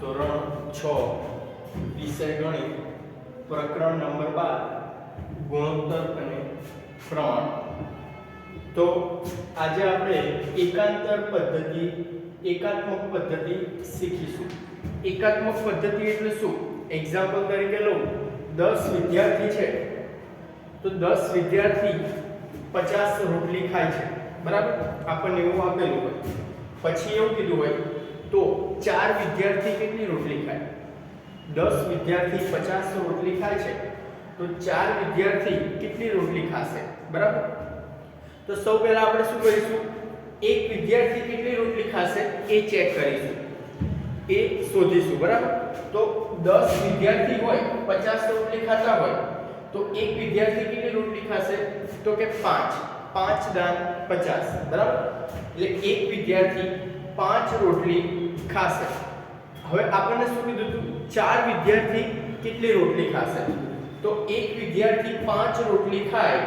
ધોરણ 6 વિષય ગણિત પ્રકરણ નંબર 12 ગુણોત્તર અને પ્રમાણ. તો આજે આપણે એકાત્મક પદ્ધતિ શીખીશું. એકાત્મક પદ્ધતિ એટલે શું? એક્ઝામ્પલ તરીકે લો, 10 વિદ્યાર્થી છે તો 10 વિદ્યાર્થી 50 રોટલી ખાય છે, બરાબર? આપણને એવું આપેલું હોય, પછી એવું કીધું હોય તો 4 વિદ્યાર્થી કેટલી રોટલી ખાય? 10 વિદ્યાર્થી 50 રોટલી ખાય છે તો 4 વિદ્યાર્થી કેટલી રોટલી ખાશે, બરાબર? તો સૌ પહેલા આપણે શું કરીશું? એક વિદ્યાર્થી કેટલી રોટલી ખાશે એ ચેક કરીશું, એ શોધીશું, બરાબર? તો 10 વિદ્યાર્થી હોય, 50 રોટલી ખાતા હોય તો એક વિદ્યાર્થી કેટલી રોટલી ખાશે? તો કે 5. 5 દાન 50, બરાબર? એટલે એક વિદ્યાર્થી 5 રોટલી ખાશે. હવે આપણને શું કીધું હતું? 4 વિદ્યાર્થી કેટલી રોટલી ખાશે? તો એક વિદ્યાર્થી 5 રોટલી ખાય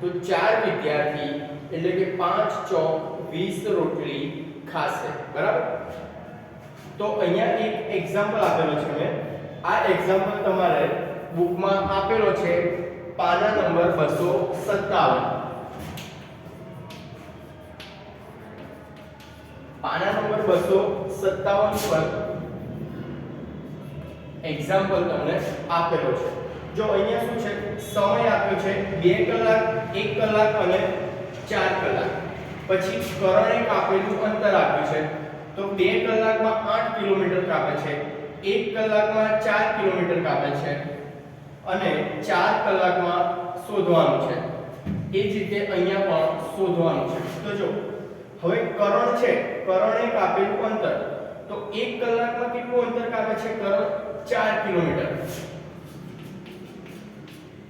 તો 4 વિદ્યાર્થી એટલે કે 5 ચોક 20 રોટલી ખાશે, બરાબર? તો અહીંયા એક એક્ઝામ્પલ આપેલો છે મેં. આ એક્ઝામ્પલ તમારે બુકમાં આપેલો છે, પાના નંબર 257. પાના નંબર 257 પર એક્ઝામ્પલ તમને આપેલો છે. જો અહીંયા શું છે? સમય આપ્યો છે 2 કલાક, 1 કલાક અને 4 કલાક. પછી કરણે કાપેલું અંતર આપ્યું છે. તો 2 કલાકમાં 8 કિલોમીટર કાપે છે, 1 કલાકમાં 4 કિલોમીટર કાપે છે અને 4 કલાકમાં શોધવાનું છે. એ જ રીતે અહીંયા પણ શોધવાનું છે. તો જો હવે કરણ છે, કરણે કાપેલું અંતર, તો 1 કલાકમાં કેટલું અંતર કાપે છે કરણ? 4 કિલોમીટર.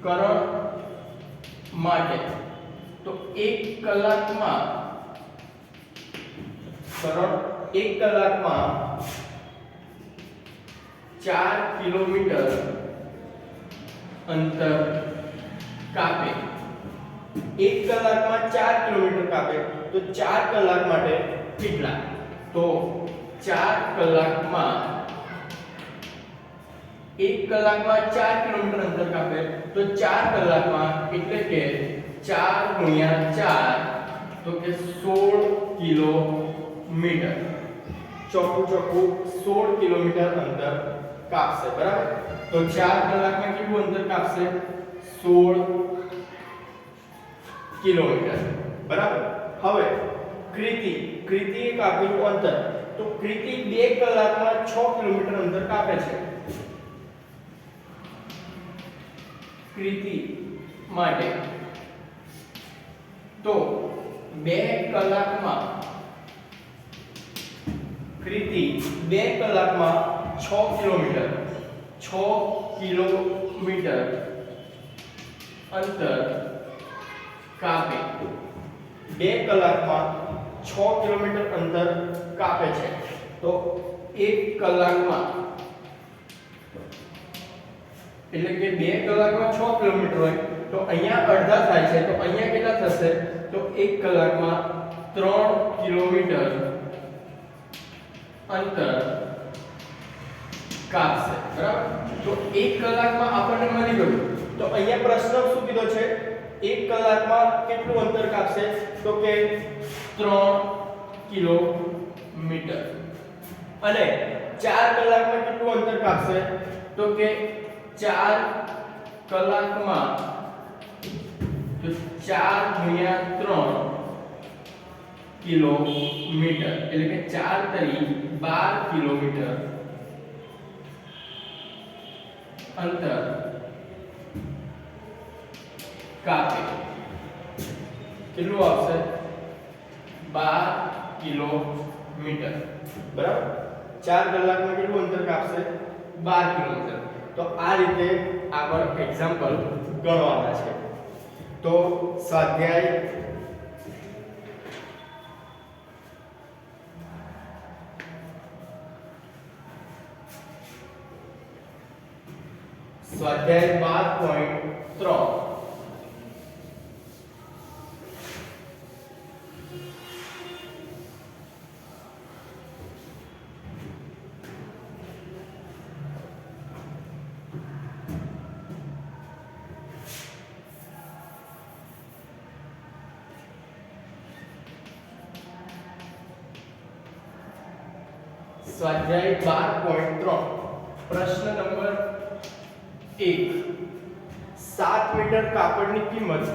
કરણ માટે તો 1 કલાકમાં કરણ 1 કલાકમાં 4 કિલોમીટર અંતર કાપે. 1 કલાકમાં 4 કિલોમીટર કાપે તો 4 કલાક માટે કેટલા? તો 4 કલાકમાં 1 કલાકમાં 4 કિલોમીટર અંતર કાપે તો 4 કલાકમાં એટલે કે 4 ગુણ્યા 4 તો કે 16 કિલોમીટર. ચોખ્ખું 16 કિલોમીટર અંતર કાપશે, બરાબર? તો 4 કલાકમાં કેટલું અંતર કાપશે? 16 કિલોમીટર, બરાબર? હવે કૃતિએ કાપેલું અંતર, તો કૃતિ 2 કલાકમાં 6 કિલોમીટર અંતર કાપે છે. કૃતિ માટે તો 2 કલાકમાં કૃતિ 2 કલાકમાં 6 કિલોમીટર અંતર કાપે. 2 કલાકમાં 6 કિલોમીટર અંતર કાપે છે. તો 1 કલાકમાં એટલે કે 2 કલાકમાં 6 કિલોમીટર હોય તો અહીંયા અડધા થાય છે, તો અહીંયા કેટલા થશે? તો 1 કલાકમાં 3 કિલોમીટર અંતર કાપશે, બરાબર? તો 1 કલાકમાં આપણને મળી ગયું. તો અહીંયા પ્રશ્ન શું કીધો છે? 1 કલાકમાં કેટલું અંતર કાપશે? તો કે 3 કિલોમીટર. અને 4 કલાકમાં કેટલું અંતર કાપશે? તો કે 4 કલાકમાં તો 4 ગુણ્યા 3 કિલોમીટર એટલે કે 4 તરી 12 કિલોમીટર અંતર કાપે. કેટલું આવશે? 12 કિલોમીટર, બરાબર? 4 કલાકમાં કેટલું અંતર કાપશે? 12 કિલોમીટર. તો આ રીતે આગળ એક્ઝામ્પલ ગણવાના છે. તો સ્વાધ્યાય સ્વાધ્યાય 12.3 1 સ્વાધ્યાય 12.3 પ્રશ્ન નંબર 1 7 મીટર કાપડની કિંમત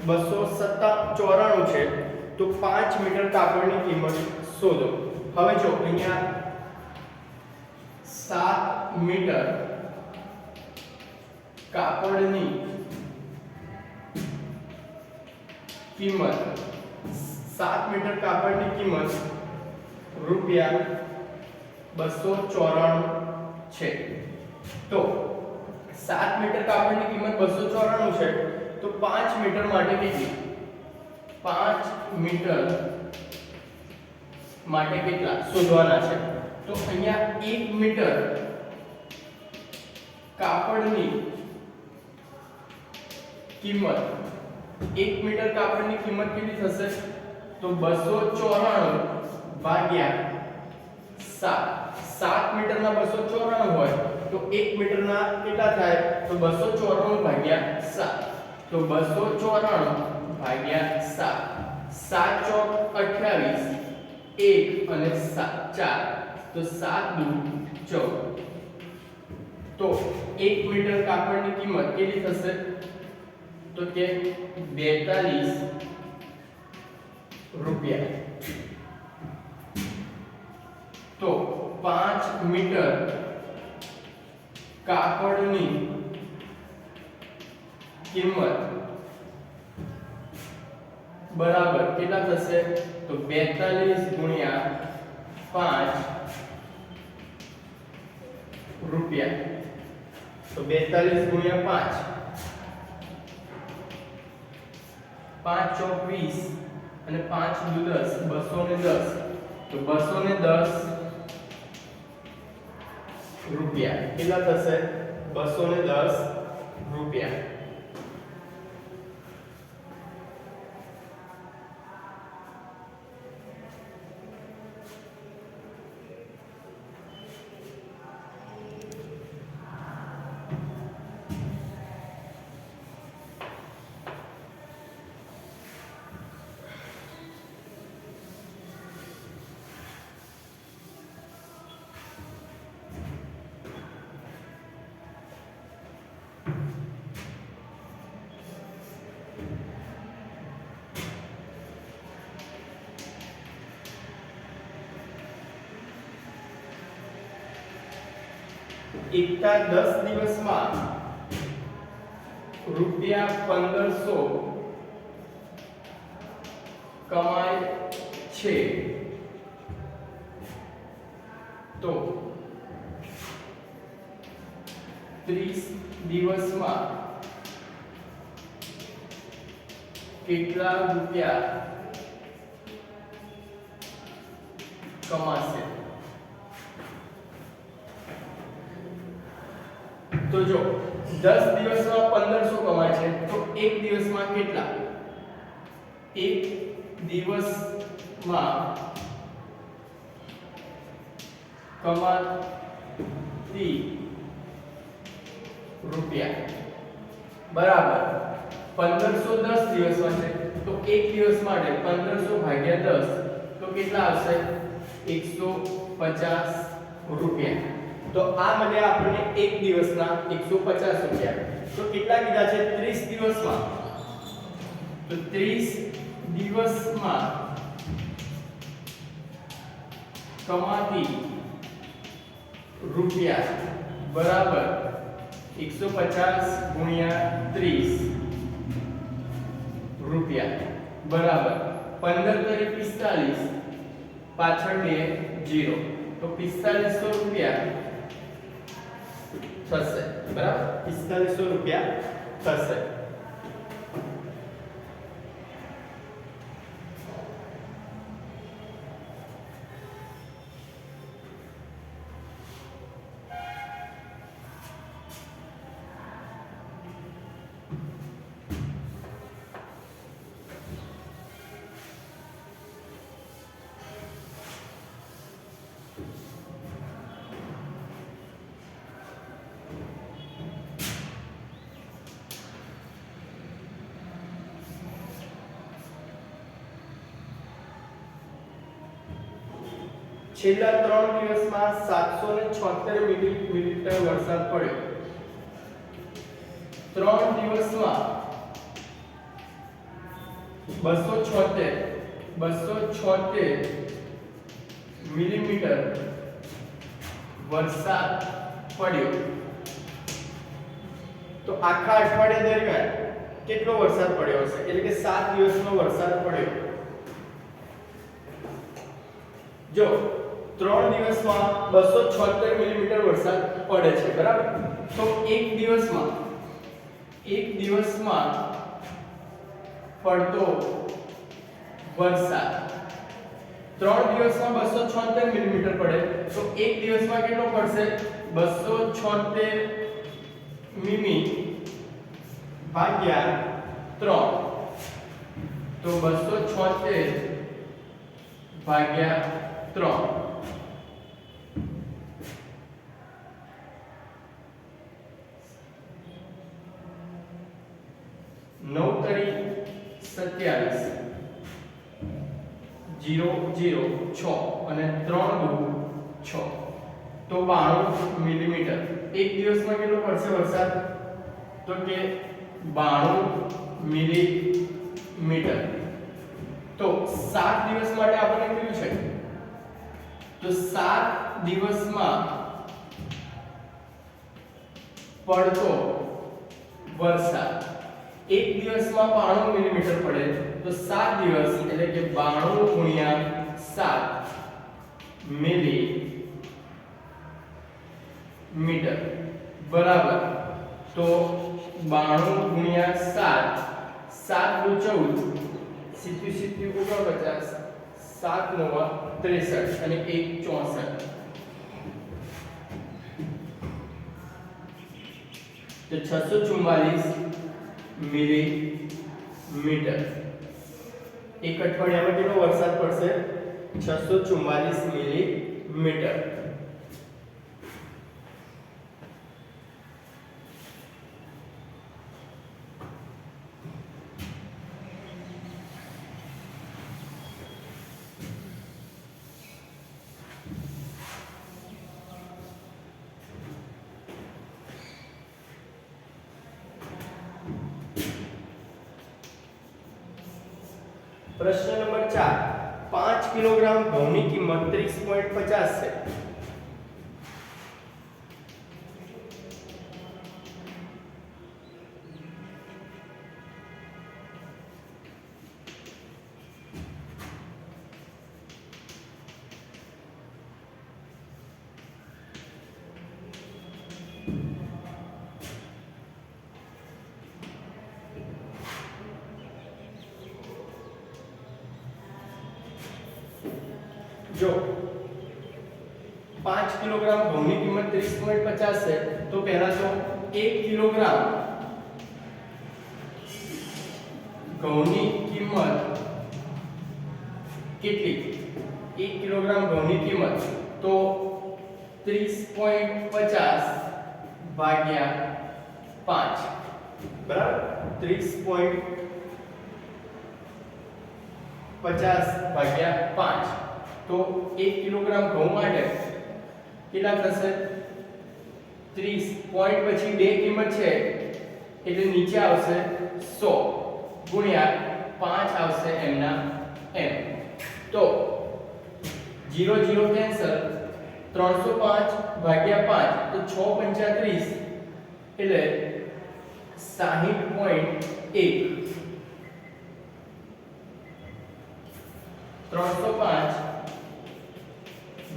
294 છે તો 5 મીટર કાપડની કિંમત શોધો. હવે જો અહીંયા 7 મીટર કાપડની કિંમત 7 મીટર કાપડની કિંમત રૂપિયા 294 છે. તો 7 મીટર કાપડની કિંમત 294 છે તો 5 મીટર માટે કેટલી? 5 મીટર માટે કેટલા શોધવાના છે? તો અહીંયા 1 મીટર કાપડની કિંમત 1 મીટર કાપડની કિંમત કેટલી થશે? તો 294 ભાગ્યા 7 મીટરના 294 હોય તો 1 મીટરના કેટલા થાય? તો 294 ભાગ્યા 7. તો 294 ભાગ્યા 7. 7 ચોક 28, 1 અને 4 તો 7 દુ 14. તો 1 મીટર કાપડની કિંમત કેટલી થશે? તો કે 42 રૂપિયા. તો 5 મીટર કાપડની કિંમત બરાબર કેટલા થશે? તો 42 ગુણ્યા 5 રૂપિયા. તો 42 ગુણ્યા 5 5 ચોક 20 અને 5 દુ 10 210. તો 210 રૂપિયા કેટલા થશે? 210 રૂપિયા. એકતા 10 દિવસમાં રૂપિયા 1500 કમાય છે તો 30 દિવસમાં કેટલા રૂપિયા કમાશે? તો જો 10 દિવસમાં 1500 કમાય છે તો એક દિવસમાં કેટલા? એક દિવસમાં કમાતી રૂપિયા બરાબર 1500 10 દિવસમાં છે તો એક દિવસ માટે 1500 ભાગ્યા 10 તો કેટલા આવશે? 150 રૂપિયા. તો આ મને આપણે એક દિવસના 150 રૂપિયા. તો કેટલા કીધા છે? 30 દિવસમાં. તો 30 દિવસમાં કમાતી રૂપિયા બરાબર 150 ગુણ્યા 30 રૂપિયા બરાબર 15 તરી 45 પાછળ બે 0 તો 4500 રૂપિયા થશે બરાબર 4500 રૂપિયા થશે. છેલ્લા 3 દિવસમાં 776 મિલીમીટર વરસાદ પડ્યો. 3 દિવસમાં 276 મિલીમીટર વરસાદ પડ્યો. તો આખા અઠવાડિયા દરમિયાન કેટલો વરસાદ પડ્યો હશે? એટલે કે 7 દિવસનો વરસાદ પડ્યો. જો 3 દિવસમાં 276 મિલીમીટર વરસાદ પડે છે, બરાબર? તો એક દિવસમાં પડતો વરસાદ 3 દિવસમાં 276 મિલીમીટર પડે તો એક દિવસમાં કેટલો પડશે? 276 મીમી ભાગ્યા 3. તો 276 ભાગ્યા 3. 9 તરી 27 0 0 6 અને 3 દુ 6 તો 92 મિલીમીટર એક દિવસમાં કેટલો પડશે વરસાદ? તો કે 92 મિલીમીટર. તો 7 દિવસ માટે આપણે કીધું છે તો 7 દિવસમાં પડતો વરસાદ એક દિવસમાં 92 મિલીમીટર પડે તો 7 દિવસ એટલે કે 92 ગુણ્યા 7 મિલીમીટર બરાબર. તો 92 ગુણ્યા 7 7 દુ 14 સીધું 49 7 નવા 63 અને 1 64 તો 644 મિલીમીટર. એક અઠવાડિયામાં કેટલો વરસાદ પડશે? 644 મિલીમીટર. प्रश्न नंबर 4 5 किलोग्राम घઉંની કિંમત 30.50 છે. जो 5 किलोग्राम घઉંની કિંમત 30.50 છે તો પહેલા તો 1 કિલોગ્રામ ઘઉંની કિંમત કેટલી? 1 કિલોગ્રામ ઘઉંની કિંમત તો 30.50 ભાગ્યા 5 બરાબર. 30.50 ભાગ્યા 5 तो 1 किलोग्राम घઉં માટે કેટલા થશે? 30 પોઈન્ટ પછી બે કિંમત છે એટલે નીચે આવશે 100 ગુણ્યા 5 આવશે એમના એમ. તો 0 0 કેન્સલ 305 ભાગ્યા 5 તો 6 35 એટલે 60.1 305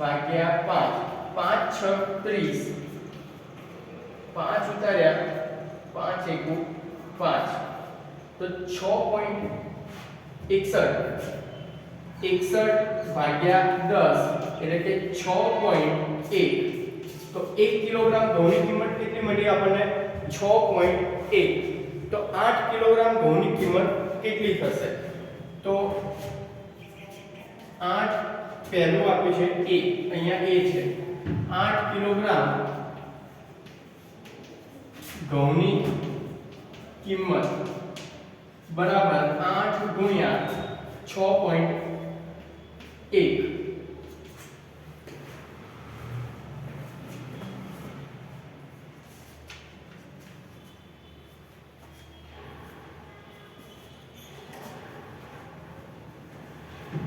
भाग्या 5 5 6 30 5 उतार्या 5 1 5 तो 6.61 61 भाग्या 10 એટલે કે 6.1 તો 1 કિલોગ્રામ ઘઉંની કિંમત કેટલી મળી આપણને? 6.1 તો 8 કિલોગ્રામ ઘઉંની કિંમત કેટલી થશે? તો 8 પહેલું આપ્યું છે a, અહીંયા a છે. 8 કિલોગ્રામ ઘઉંની કિંમત બરાબર 8 ગુણ્યા 6.1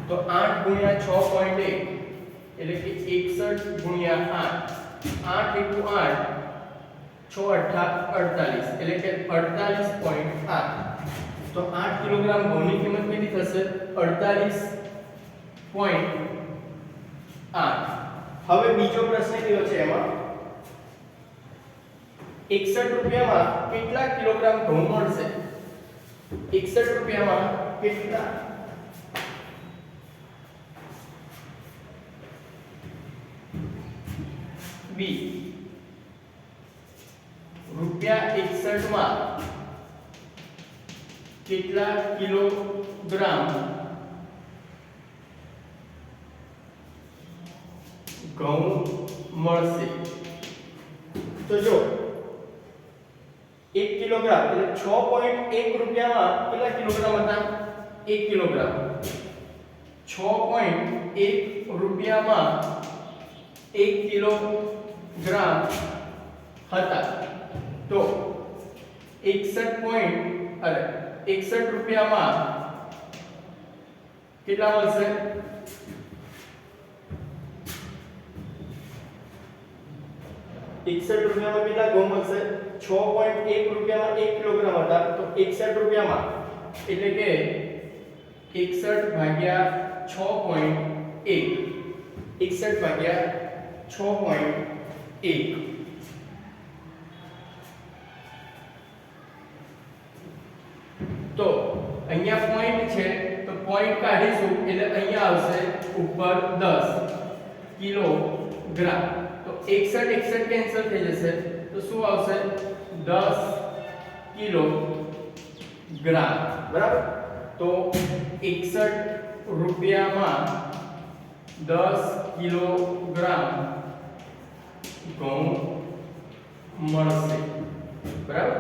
તો 8 ગુણ્યા 6.1 એટલે કે 61 ગુણ્યા 8 8 * 8 6 8 48 એટલે કે 48.8 તો 8 કિલોગ્રામ ઘઉંની કિંમત કેટલી થશે 48.8 હવે બીજો પ્રશ્ન કયો છે એમાં 61 રૂપિયામાં કેટલા કિલોગ્રામ ઘઉં મળશે 61 રૂપિયામાં કેટલા બી રૂપિયા 61 માં કેટલા કિલોગ્રામ ઘઉં મળશે તો જો 1 કિલોગ્રામ એટલે 6.1 રૂપિયામાં કેટલા કિલોગ્રામ હતા 1 કિલોગ્રામ 6.1 રૂપિયામાં 1 કિલોગ્રામ હતા તો 61 રૂપિયામાં કેટલા મળશે 61 રૂપિયામાં કેટલા ઘઉં મળશે 6.1 રૂપિયામાં 1 કિલોગ્રામ હતા તો 61 રૂપિયામાં એટલે કે 61 ભાગ્યા 6.1 61 ભાગ્યા 6.1 તો અહીંયા પોઈન્ટ છે તો પોઈન્ટ કાઢીશું એટલે અહીંયા આવશે ઉપર 10 કિલોગ્રામ તો 61 કેન્સલ થઈ જશે તો શું આવશે 10 કિલોગ્રામ બરાબર તો 61 રૂપિયામાં 10 કિલોગ્રામ ઘઉં મળશે બરાબર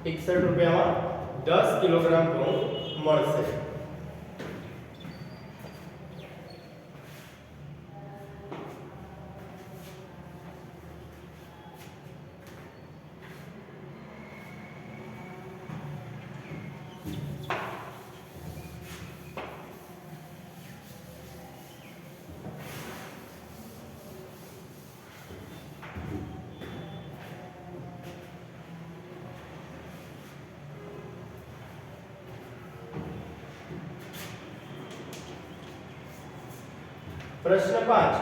61 રૂપિયામાં 10 કિલોગ્રામ ઘઉં મળશે પ્રશ્ન 5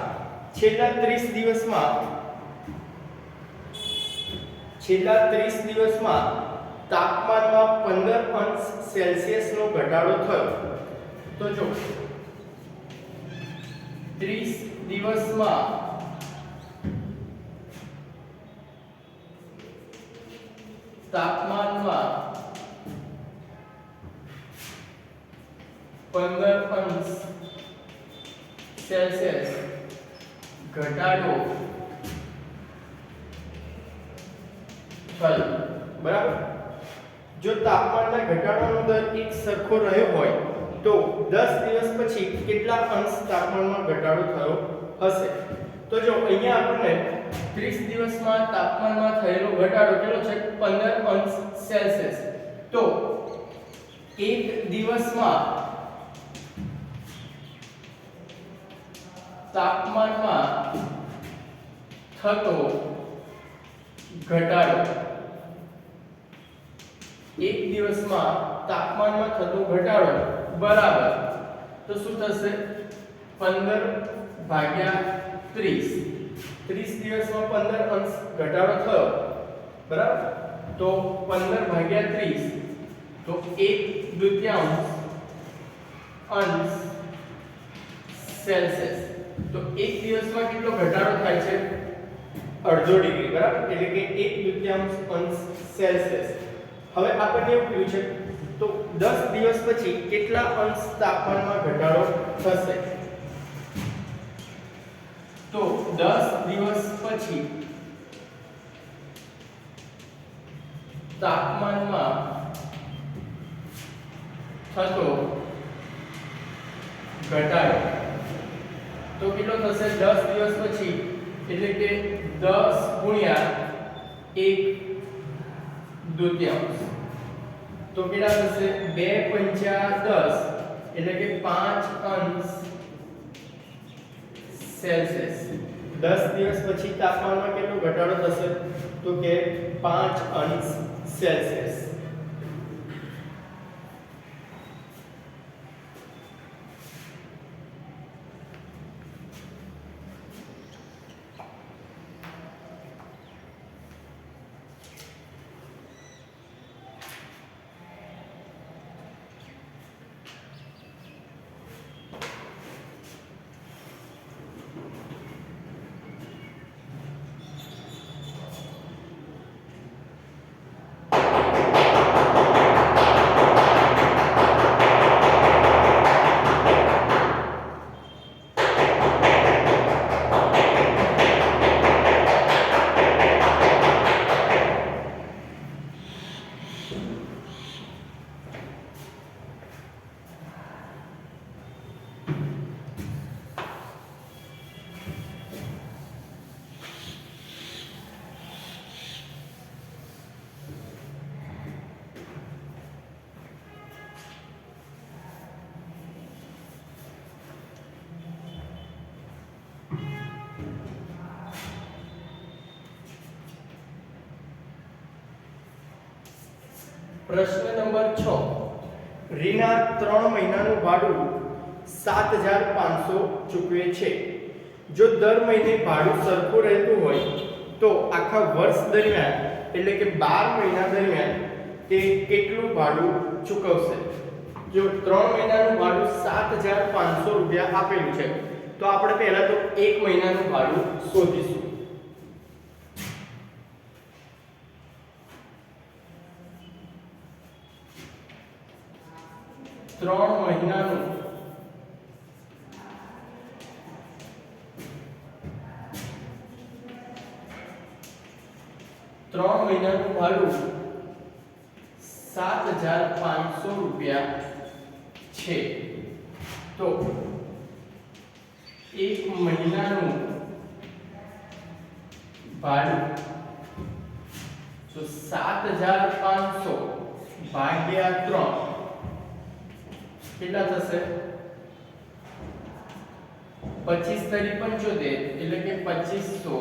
છેલ્લા 30 દિવસમાં તાપમાનમાં 15 અંશ સેલ્સિયસ નો ઘટાડો થયો તો જો 30 દિવસમાં તાપમાનમાં 15 અંશ સેલ્સિયસ ઘટાડો થયો બરાબર જો તાપમાનના ઘટાડાનો દર એક સરખો રહ્યો હોય તો 10 દિવસ પછી કેટલા અંશ તાપમાનમાં ઘટાડો થયો હશે તો જો અહીંયા આપણને 30 દિવસમાં તાપમાનમાં થયેલો ઘટાડો કેટલો છે 15 અંશ સેલ્સિયસ તો એક દિવસમાં તાપમાનમાં થતો ઘટાડો એક દિવસમાં તાપમાનમાં થતો ઘટાડો બરાબર તો શું થશે 15 ભાગ્યા 30 30 દિવસમાં 15 અંશ ઘટાડો થયો બરાબર તો 15 ભાગ્યા 30 તો 1/2 અંશ સેલ્સિયસ તો એક દિવસમાં કેટલો ઘટાડો થાય છે અડધો ડિગ્રી બરાબર એટલે કે 1/2 અંશ સેલ્સિયસ હવે આપણને એવું કહ્યું છે તો 10 દિવસ પછી કેટલા અંશ તાપમાનમાં ઘટાડો થશે તો 10 દિવસ પછી તાપમાનમાં થતો ઘટાડો તો કેટલો થશે 10 દિવસ પછી એટલે કે 10 ગુણ્યા 1/2 તો કેટલા થશે 2 × 5 = 10 એટલે કે 5 અંશ સેલ્સિયસ 10 દિવસ પછી તાપમાનમાં કેટલો ઘટાડો થશે તો કે 5 અંશ સેલ્સિયસ. પ્રશ્ન નંબર 6. રીના 3 મહિનાનું ભાડું 7500 ચૂકવે છે. જો દર મહિને ભાડું સરખું રહેતું હોય તો આખા વર્ષ દરમિયાન એટલે કે 12 મહિના દરમિયાન તે કેટલું ભાડું ચૂકવશે? જો 3 મહિનાનું ભાડું 7500 રૂપિયા આપેલું છે તો આપણે પહેલા તો 1 મહિનાનું ભાડું શોધીશું. 3 મહિનાનું ભાડું 7500 રૂપિયા છે. તો 1 મહિનાનું ભાડું તો 7500 ભાગ્યા 3 કેટલા થશે? 25 તરી 75 એટલે કે 2500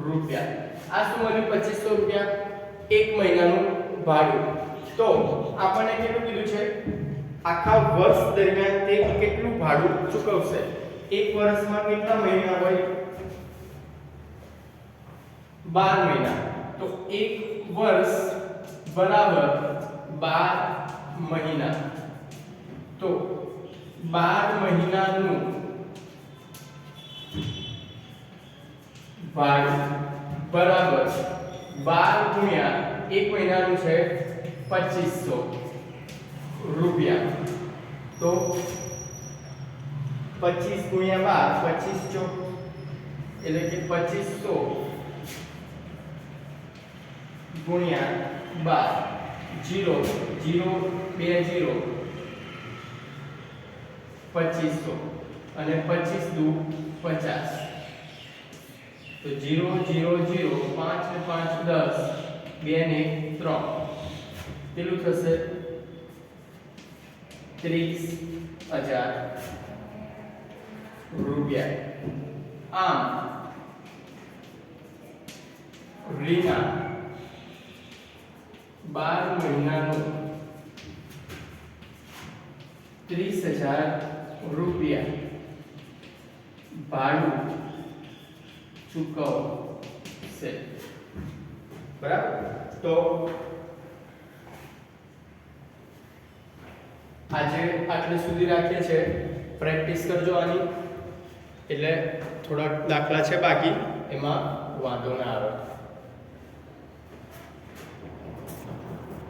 રૂપિયા. આ શું મળ્યું? 2500 રૂપિયા 1 મહિનાનું ભાડું. તો આપણને કેટલું કીધું છે? આખા વર્ષ દરમિયાન તે કેટલું ભાડું ચૂકવશે? એક વર્ષમાં કેટલા મહિના હોય? 12 મહિના. તો 1 વર્ષ બરાબર 12 મહિના. તો 12 મહિનાનું ભાડું બરાબર 12 ગુણ્યા 1 મહિનાનું છે 2500 રૂપિયા. તો 25 ગુણ્યા 12 25 એટલે કે 2500 ગુણ્યા 12 0 0 2 0 2500 અને 25 દુ 50. તો 0 0 0 5 ને 5 10 2 ને 3 કેટલું થશે? 30000 રૂપિયા. આમ રીના 12 મહિનાનું 30000 રૂપિયા ભાડું ચૂકવશે. બરાબર. તો આજે આટલે સુધી રાખીએ છે. પ્રેક્ટિસ કરજો આની, એટલે થોડાક દાખલા છે બાકી, એમાં વાંધો ના આવે.